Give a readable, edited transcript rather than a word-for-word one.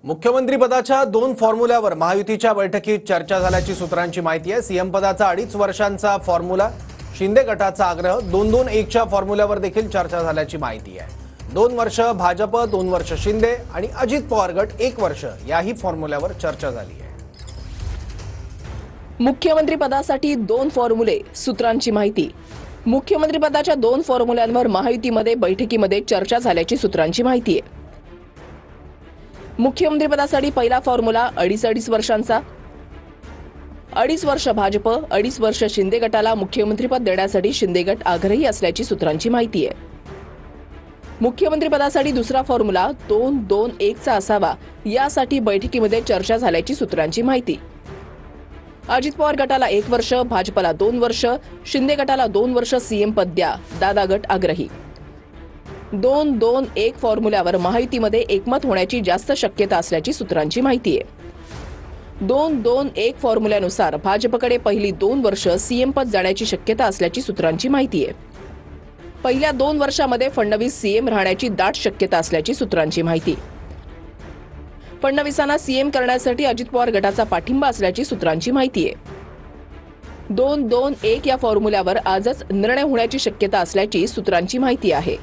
मुख्यमंत्री पदाच्या 2 फॉर्म्युल्यावर महायुतीच्या बैठकीत चर्चा झाल्याची सूत्रांची माहिती आहे। सीएम पदाचा 2.5 वर्षांचा फॉर्म्युला, शिंदे गटाचा आग्रह, 2-2-1च्या फॉर्म्युल्यावर देखील चर्चा झाल्याची माहिती आहे। 2 वर्ष भाजप, 2 वर्ष शिंदे आणि अजित पवार गट 1 वर्ष याही फॉर्म्युल्यावर चर्चा झाली आहे। मुख्यमंत्री पदासाठी 2 फॉर्म्युले, सूत्रांची माहिती। मुख्यमंत्री पदाच्या 2 फॉर्म्युल्यांवर महायुतीमध्ये बैठकीमध्ये चर्चा झाल्याची सूत्रांची माहिती आहे। मुख्यमंत्री पदासाठी पहिला फॉर्म्युला 2.5 वर्षांचा, 2.5 वर्ष भाजप, 2.5 वर्ष शिंदे गटाला मुख्यमंत्रीपद देण्यासाठी शिंदे गट आग्रही असल्याची सूत्रांची माहिती आहे। मुख्यमंत्री पदासाठी दुसरा फॉर्म्युला 2-2-1चा असावा, यासाठी बैठकीमध्ये चर्चा झाल्याची सूत्रांची माहिती। अजित पवार गटाला 1 वर्ष, भाजपला 2 वर्ष, शिंदे गटाला 2 वर्ष सीएम पद द्या, दादा गट आग्रही। 2-2-1 फॉर्म्युल्यावर महायुतीमध्ये एकमत होण्याची जास्त शक्यता असल्याची सूत्रांची माहिती आहे। 2-2-1 फॉर्म्युल्यानुसार भाजपकडे पहिली 2 वर्ष सीएम पद जाण्याची शक्यता असल्याची सूत्रांची माहिती आहे। पहिल्या 2 वर्षांमध्ये फडणवीस सीएम राहण्याची दाट शक्यता असल्याची सूत्रांची माहिती। फडणवीसांना सीएम करण्यासाठी अजित पवार गटाचा पाठिंबा असल्याची सूत्रांची माहिती आहे। 2-2-1 या फॉर्म्युल्यावर आजच निर्णय होण्याची शक्यता असल्याची सूत्रांची माहिती आहे।